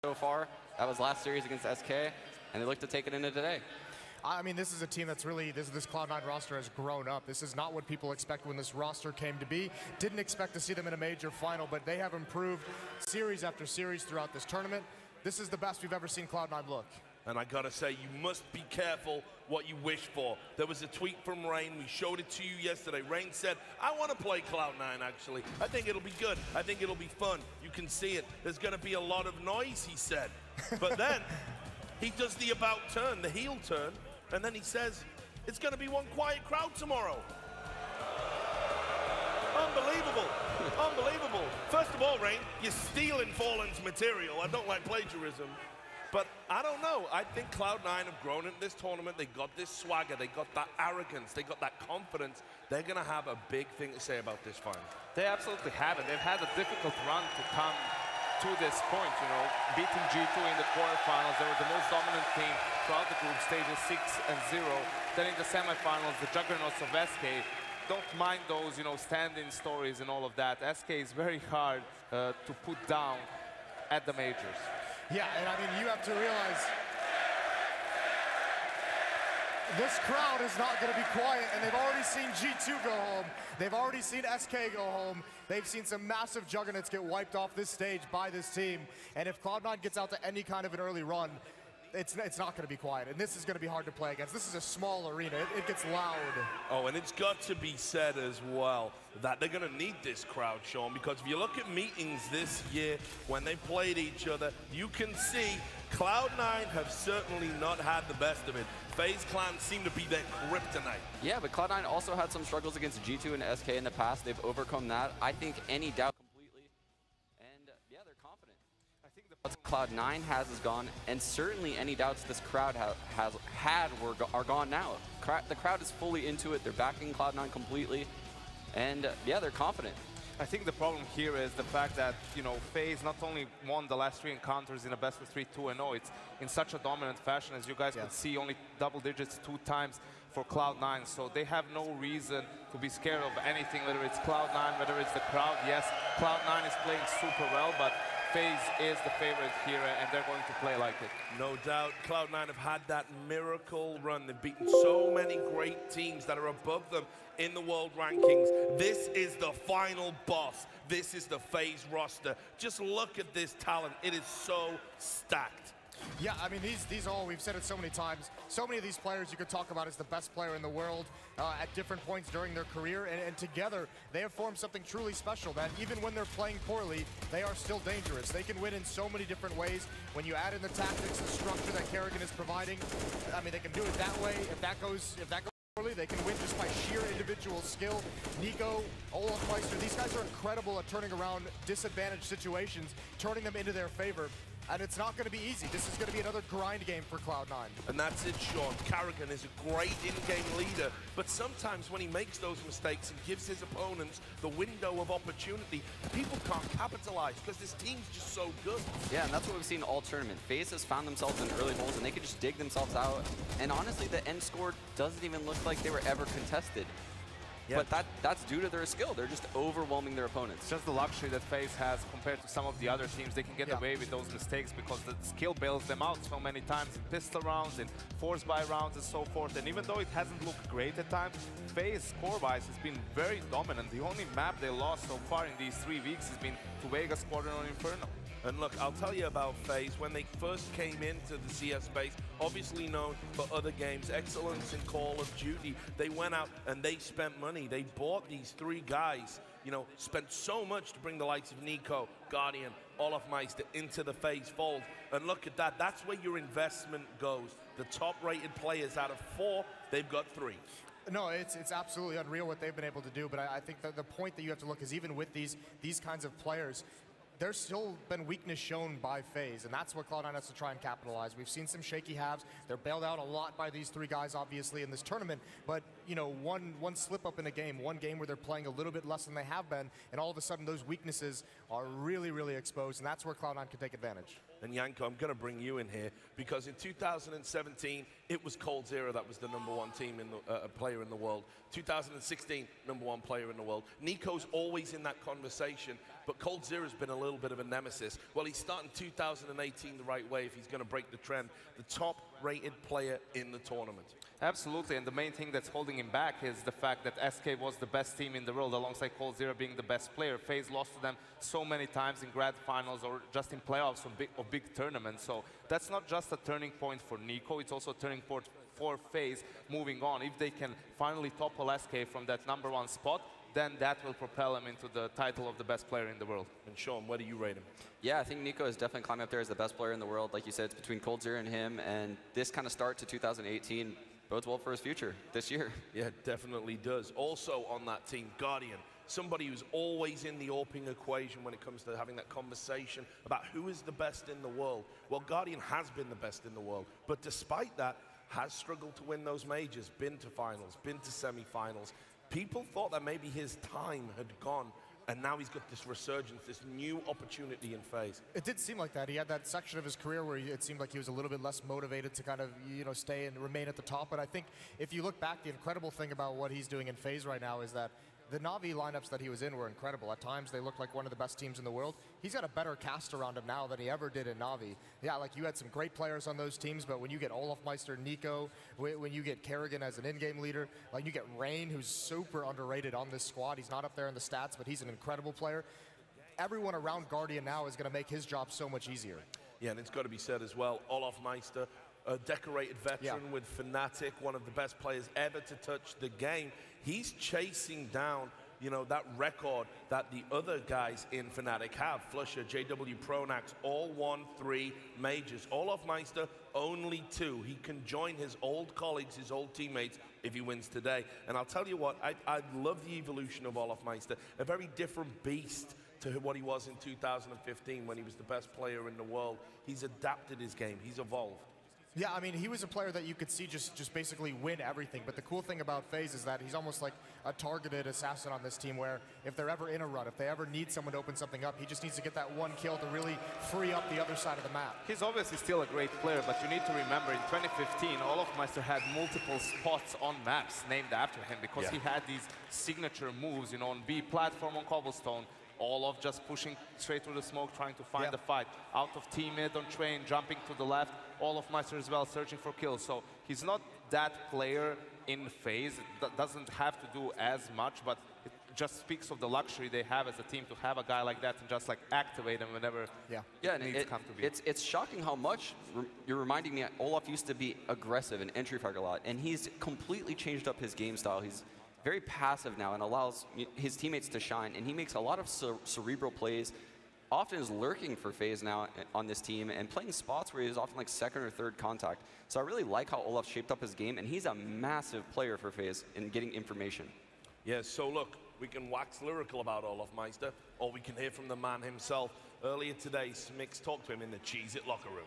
so far. That was last series against SK, and they look to take it into today. I mean, this is a team that's really, this Cloud9 roster has grown up. This is not what people expect when this roster came to be. Didn't expect to see them in a major final, but they have improved series after series throughout this tournament. This is the best we've ever seen Cloud9 look. And I gotta say, you must be careful what you wish for. There was a tweet from Rain. We showed it to you yesterday. Rain said, I want to play Cloud9, actually. I think it'll be good. I think it'll be fun. You can see it. There's gonna be a lot of noise, he said. But then, he does the about turn, the heel turn, and then he says, it's gonna be one quiet crowd tomorrow. Unbelievable. Unbelievable. First of all, Rain, you're stealing Fallen's material. I don't like plagiarism. But I don't know. I think Cloud9 have grown into this tournament. They got this swagger. They got that arrogance. They got that confidence. They're going to have a big thing to say about this final. They absolutely have it. They've had a difficult run to come to this point, you know, beating G2 in the quarterfinals. They were the most dominant team throughout the group stages, 6-0. Then in the semifinals, the juggernauts of SK. Don't mind those, you know, stand-in stories and all of that. SK is very hard to put down at the majors. Yeah, and I mean, you have to realize this crowd is not going to be quiet, and they've already seen G2 go home. They've already seen SK go home. They've seen some massive juggernauts get wiped off this stage by this team. And if Cloud9 gets out to any kind of an early run, it's not going to be quiet, and this is going to be hard to play against. This is a small arena. It gets loud. Oh, and it's got to be said as well that they're going to need this crowd, Sean, because if you look at meetings this year when they played each other, you can see Cloud9 have certainly not had the best of it. FaZe Clan seem to be their kryptonite. Yeah, but Cloud9 also had some struggles against G2 and SK in the past. They've overcome that. I think any doubt completely, and yeah, they're confident. I think what Cloud9 has is gone, and certainly any doubts this crowd has had are gone now. The crowd is fully into it. They're backing Cloud9 completely, and yeah, they're confident. I think the problem here is the fact that, you know, FaZe not only won the last 3 encounters in a best of 3 2-0, it's in such a dominant fashion, as you guys could see, only double digits 2 times for Cloud9, so they have no reason to be scared of anything, whether it's Cloud9, whether it's the crowd. Yes, Cloud9 is playing super well, but FaZe is the favorite here, and they're going to play like it. No doubt, Cloud9 have had that miracle run. They've beaten so many great teams that are above them in the world rankings. This is the final boss. This is the FaZe roster. Just look at this talent. It is so stacked. Yeah, I mean, these all, we've said it so many times, so many of these players you could talk about as the best player in the world at different points during their career, and together they have formed something truly special that even when they're playing poorly, they are still dangerous. They can win in so many different ways. When you add in the tactics, the structure that Kerrigan is providing, I mean, they can do it that way. If that goes poorly, they can win just by sheer individual skill. Nico, Olaf Meister, these guys are incredible at turning around disadvantaged situations, turning them into their favor. And it's not going to be easy. This is going to be another grind game for Cloud9. And that's it, Sean. Kerrigan is a great in-game leader, but sometimes when he makes those mistakes and gives his opponents the window of opportunity, people can't capitalize because this team's just so good. Yeah, and that's what we've seen all tournament. FaZe has found themselves in early holes, and they could just dig themselves out. And honestly, the end score doesn't even look like they were ever contested. Yeah. But that's due to their skill. They're just overwhelming their opponents. Just the luxury that FaZe has compared to some of the other teams. They can get away with those mistakes because the skill bails them out so many times in pistol rounds, in force buy rounds, and so forth. And even though it hasn't looked great at times, FaZe score-wise has been very dominant. The only map they lost so far in these 3 weeks has been to Vegas Squadron on Inferno. And look, I'll tell you about FaZe. When they first came into the CS space, obviously known for other games, excellence in Call of Duty, they went out and they spent money. They bought these 3 guys, you know, spent so much to bring the likes of Nico, Guardian, Olaf Meister into the FaZe fold. And look at that. That's where your investment goes. The top-rated players out of 4, they've got 3. No, it's absolutely unreal what they've been able to do, but I think that the point that you have to look is even with these kinds of players, there's still been weakness shown by FaZe, and that's what Cloud9 has to try and capitalize. We've seen some shaky halves. They're bailed out a lot by these 3 guys, obviously, in this tournament, but, you know, one slip up in a game, one game where they're playing a little bit less than they have been, and all of a sudden those weaknesses are really, really exposed, and that's where Cloud9 can take advantage. And Yanko, I'm going to bring you in here because in 2017, it was coldzera that was the #1 team in the player in the world. 2016, #1 player in the world. Nico's always in that conversation, but coldzera's been a little bit of a nemesis. Well, he's starting 2018 the right way if he's going to break the trend. The top-rated player in the tournament. Absolutely, and the main thing that's holding him back is the fact that SK was the best team in the world, alongside coldzera being the best player. FaZe lost to them so many times in grand finals or just in playoffs of big tournaments. So that's not just a turning point for Nico, it's also a turning point for FaZe moving on. If they can finally topple SK from that #1 spot, then that will propel him into the title of the best player in the world. And Sean, where do you rate him? Yeah, I think Nico is definitely climbing up there as the best player in the world. Like you said, it's between coldzera and him, and this kind of start to 2018 bodes well for his future this year. Yeah, it definitely does. Also on that team, Guardian, somebody who's always in the AWPing equation when it comes to having that conversation about who is the best in the world. Well, Guardian has been the best in the world, but despite that, has struggled to win those majors, been to finals, been to semifinals. People thought that maybe his time had gone, and now he's got this resurgence, this new opportunity in FaZe. It did seem like that. He had that section of his career where it seemed like he was a little bit less motivated to kind of, stay and remain at the top. But I think if you look back, the incredible thing about what he's doing in FaZe right now is that the Na'Vi lineups that he was in were incredible. At times, they looked like one of the best teams in the world. He's got a better cast around him now than he ever did in Na'Vi. Yeah, like you had some great players on those teams, but when you get Olafmeister, Nico, when you get Kerrigan as an in-game leader, like you get Rain, who's super underrated on this squad. He's not up there in the stats, but he's an incredible player. Everyone around Guardian now is going to make his job so much easier. Yeah, and it's got to be said as well, Olafmeister, a decorated veteran with Fnatic, one of the best players ever to touch the game. He's chasing down, that record that the other guys in Fnatic have. Flusher, JW Pronax, all won 3 majors. Olafmeister, only 2. He can join his old colleagues, his old teammates, if he wins today. And I'll tell you what, I love the evolution of Olafmeister, a very different beast to what he was in 2015 when he was the best player in the world. He's adapted his game, he's evolved. Yeah, I mean, he was a player that you could see just basically win everything. But the cool thing about FaZe is that he's almost like a targeted assassin on this team where if they're ever in a run, if they ever need someone to open something up, he just needs to get that one kill to really free up the other side of the map. He's obviously still a great player, but you need to remember in 2015, Olafmeister had multiple spots on maps named after him because he had these signature moves, on B platform, on Cobblestone. Olaf just pushing straight through the smoke, trying to find the fight. Out of team mid on Train, jumping to the left. Olafmeister as well, searching for kills. So he's not that player in FaZe. That doesn't have to do as much, but it just speaks of the luxury they have as a team to have a guy like that and just like activate him whenever it needs to come to be. It's shocking how much you're reminding me. Olaf used to be aggressive and entry fire a lot, and he's completely changed up his game style. He's very passive now and allows his teammates to shine, and he makes a lot of cerebral plays. Often is lurking for FaZe now on this team and playing spots where he's often like second or third contact. So I really like how Olaf shaped up his game, and he's a massive player for FaZe in getting information. Yeah, so look, we can wax lyrical about Olafmeister, or we can hear from the man himself. Earlier today, Smix talked to him in the Cheez-It locker room.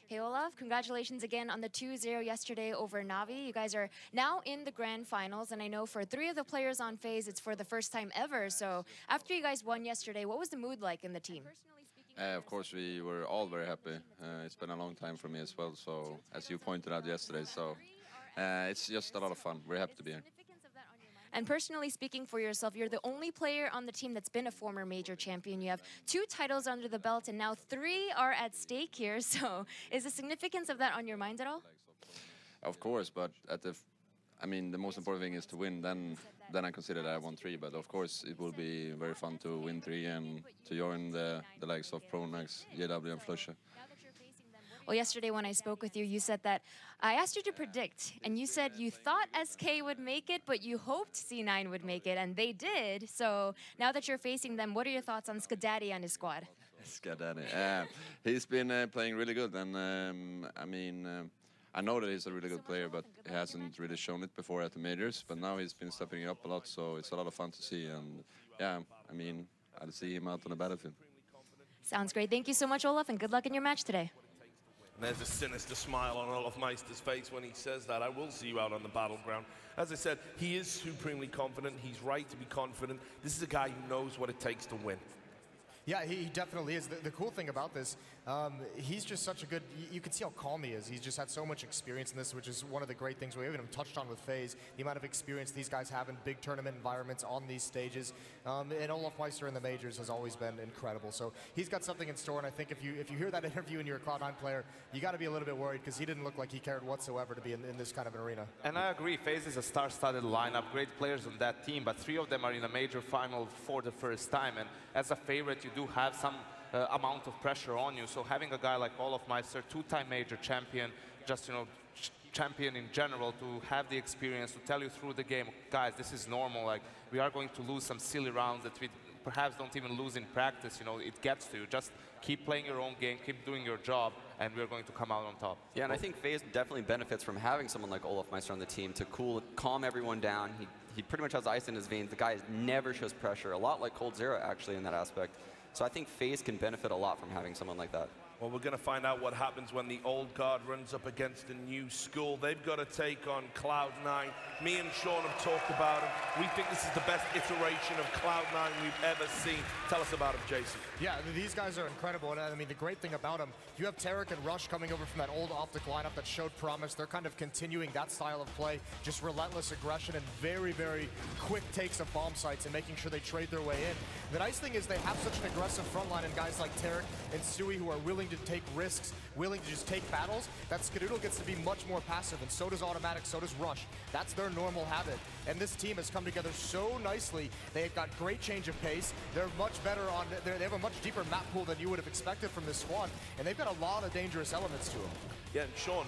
Hey Olaf, congratulations again on the 2-0 yesterday over Na'Vi. You guys are now in the grand finals, and I know for 3 of the players on FaZe, it's for the first time ever. So after you guys won yesterday, what was the mood like in the team? Of course, we were all very happy. It's been a long time for me as well, so as you pointed out yesterday, so it's just a lot of fun. We're happy to be here. And personally speaking for yourself, you're the only player on the team that's been a former major champion. You have 2 titles under the belt, and now 3 are at stake here. So is the significance of that on your mind at all? Of course, but the most important thing is to win. Then I consider that I won 3. But of course, it will be very fun to win 3 and to join the likes of Pronax, JW, and Flusher. Well, yesterday when I spoke with you, you said that I asked you to predict, and you said you thought SK would make it, but you hoped C9 would make it, and they did. So now that you're facing them, what are your thoughts on Skadaddy and his squad? Skadaddy, he's been playing really good, and I know that he's a really good player, but he hasn't really shown it before at the majors. But now he's been stepping up a lot, so it's a lot of fun to see. And I'll see him out on the battlefield. Sounds great. Thank you so much, Olaf, and good luck in your match today. There's a sinister smile on Olofmeister's face when he says that. I will see you out on the battleground. As I said, he is supremely confident. He's right to be confident. This is a guy who knows what it takes to win. Yeah, he definitely is. The cool thing about this, he's just such a good, you can see how calm he is. He's just had so much experience in this, which is one of the great things we haven't even touched on with FaZe, the amount of experience these guys have in big tournament environments on these stages. And Olofmeister in the majors has always been incredible. So he's got something in store, and I think if you hear that interview and you're a Cloud9 player, you got to be a little bit worried because he didn't look like he cared whatsoever to be in this kind of an arena. And I agree, FaZe is a star-studded lineup, great players on that team, but 3 of them are in a major final for the first time. And as a favorite, you do have some amount of pressure on you. So having a guy like Olofmeister, 2-time major champion, just, you know, champion in general, to have the experience to tell you through the game, guys, this is normal. Like, we are going to lose some silly rounds that we perhaps don't even lose in practice. You know, it gets to you. Just keep playing your own game, keep doing your job, and we're going to come out on top. Yeah, and I think FaZe definitely benefits from having someone like Olofmeister on the team to calm everyone down. He pretty much has ice in his veins. The guy never shows pressure, a lot like coldzera actually in that aspect. So I think FaZe can benefit a lot from having someone like that. Well, we're going to find out what happens when the old guard runs up against a new school. They've got to take on Cloud9. Me and Sean have talked about him. We think this is the best iteration of Cloud9 we've ever seen. Tell us about him, Jason. Yeah, these guys are incredible. And I mean, the great thing about them, you have Tarek and Rush coming over from that old Optic lineup that showed promise. They're kind of continuing that style of play, just relentless aggression and very, very quick takes of bomb sites and making sure they trade their way in. The nice thing is they have such an aggressive front line and guys like Tarek and Stewie who are willing to take risks, willing to just take battles, that Skadoodle gets to be much more passive, and so does Automatic, so does Rush. That's their normal habit. And this team has come together so nicely. They've got great change of pace. They're much better on, they have a much deeper map pool than you would have expected from this squad, and they've got a lot of dangerous elements to them. Yeah, and Sean,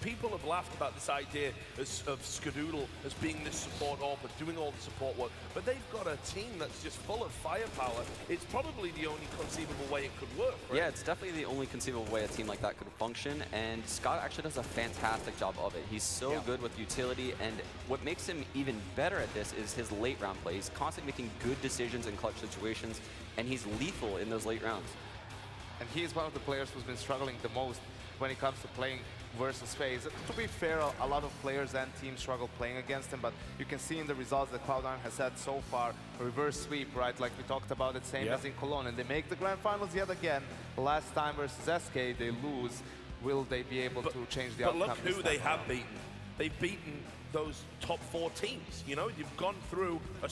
people have laughed about this idea of Skadoodle as being this support AWP, doing all the support work, but they've got a team that's just full of firepower. It's probably the only conceivable way it could work, right? Yeah, it's definitely the only conceivable way a team like that could function, and Scott actually does a fantastic job of it. He's so good with utility, and what makes him even better at this is his late round play. He's constantly making good decisions in clutch situations, and he's lethal in those late rounds. And he is one of the players who's been struggling the most when it comes to playing versus FaZe. To be fair, a lot of players and teams struggle playing against him, but you can see in the results that Cloud9 has had so far, a reverse sweep, right? Like we talked about it, same as in Cologne, and they make the grand finals yet again. Last time versus SK, they lose. Will they be able to change the outcome? But look who they have beaten. They've beaten those top 4 teams. You know, you've gone through a